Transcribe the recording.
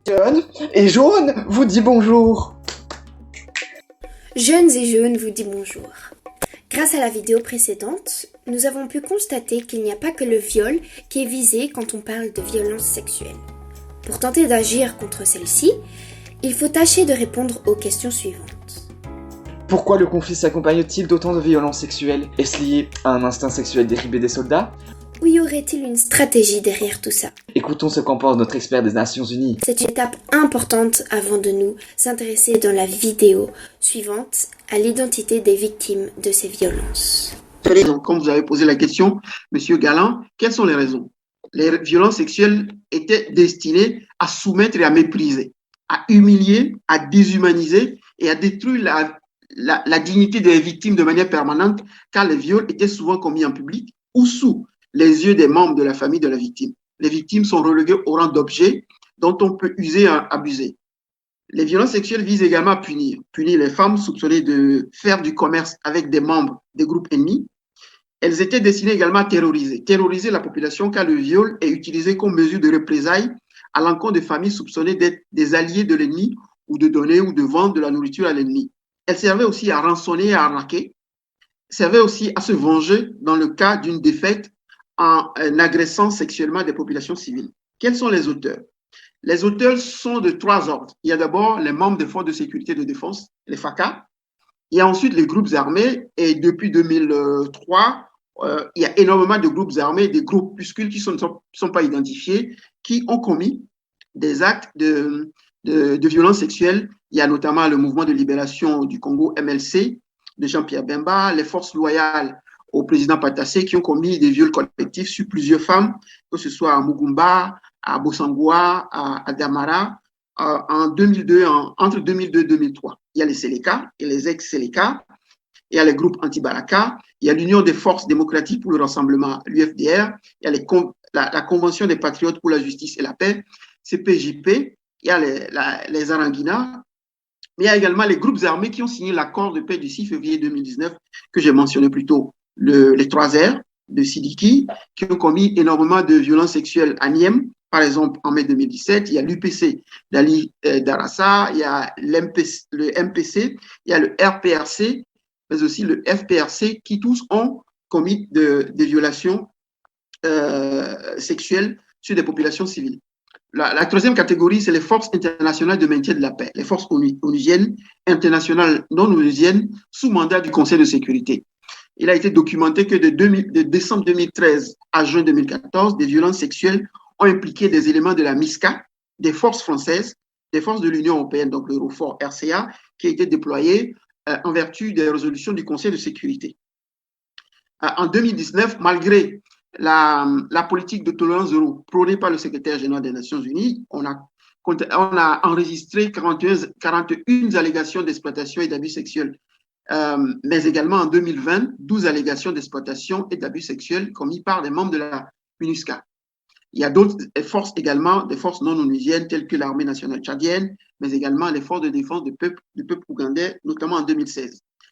Jaune et jaune vous dit bonjour. Jeunes et jaunes vous dit bonjour. Grâce à la vidéo précédente, nous avons pu constater qu'il n'y a pas que le viol qui est visé quand on parle de violence sexuelle. Pour tenter d'agir contre celle-ci, il faut tâcher de répondre aux questions suivantes. Pourquoi le conflit s'accompagne-t-il d'autant de violences sexuelles? Est-ce lié à un instinct sexuel déribé des soldats? Ou y aurait-il une stratégie derrière tout ça? Écoutons ce qu'en pense notre expert des Nations Unies. C'est une étape importante avant de nous intéresser dans la vidéo suivante à l'identité des victimes de ces violences. Donc, comme vous avez posé la question, Monsieur Galland, quelles sont les raisons? Les violences sexuelles étaient destinées à soumettre et à mépriser, à humilier, à déshumaniser et à détruire la dignité des victimes de manière permanente, car les viols étaient souvent commis en public ou sous les yeux des membres de la famille de la victime. Les victimes sont reléguées au rang d'objets dont on peut user et abuser. Les violences sexuelles visent également à punir les femmes soupçonnées de faire du commerce avec des membres des groupes ennemis. Elles étaient destinées également à terroriser la population, car le viol est utilisé comme mesure de représailles à l'encontre de familles soupçonnées d'être des alliés de l'ennemi ou de donner ou de vendre de la nourriture à l'ennemi. Elles servaient aussi à rançonner et à arnaquer, servaient aussi à se venger dans le cas d'une défaite en agressant sexuellement des populations civiles. Quels sont les auteurs? Les auteurs sont de trois ordres. Il y a d'abord les membres des forces de sécurité et de défense, les FACA. Il y a ensuite les groupes armés. Et depuis 2003, il y a énormément de groupes armés, des groupuscules qui ne sont pas identifiés, qui ont commis des actes de violence sexuelle. Il y a notamment le mouvement de libération du Congo, MLC, de Jean-Pierre Bemba, les forces loyales au président Patassé qui ont commis des viols collectifs sur plusieurs femmes, que ce soit à Mugumba, à Bossangoa, à Damara, en 2002, entre 2002 et 2003. Il y a les Séléka et les ex-Séléka, il y a les groupes anti-Baraka, il y a l'Union des forces démocratiques pour le rassemblement, l'UFDR, il y a la Convention des patriotes pour la justice et la paix, CPJP, il y a les Arangina, mais il y a également les groupes armés qui ont signé l'accord de paix du 6 février 2019 que j'ai mentionné plus tôt, les 3R de Sidiki, qui ont commis énormément de violences sexuelles à Niem. Par exemple, en mai 2017, il y a l'UPC d'Ali Darassa, il y a le MPC, il y a le RPRC, mais aussi le FPRC, qui tous ont commis des violations sexuelles sur des populations civiles. La troisième catégorie, c'est les forces internationales de maintien de la paix, les forces onusiennes, internationales non onusiennes, sous mandat du Conseil de sécurité. Il a été documenté que de décembre 2013 à juin 2014, des violences sexuelles ont impliqué des éléments de la MISCA, des forces françaises, des forces de l'Union européenne, donc l'Eurofor RCA, qui a été déployé en vertu des résolutions du Conseil de sécurité. En 2019, malgré la politique de tolérance zéro prônée par le secrétaire général des Nations Unies, on a enregistré 41 allégations d'exploitation et d'abus sexuels, mais également en 2020, 12 allégations d'exploitation et d'abus sexuels commis par des membres de la MINUSCA. Il y a d'autres forces également, des forces non onusiennes telles que l'armée nationale tchadienne, mais également les forces de défense du peuple ougandais, notamment en 2016.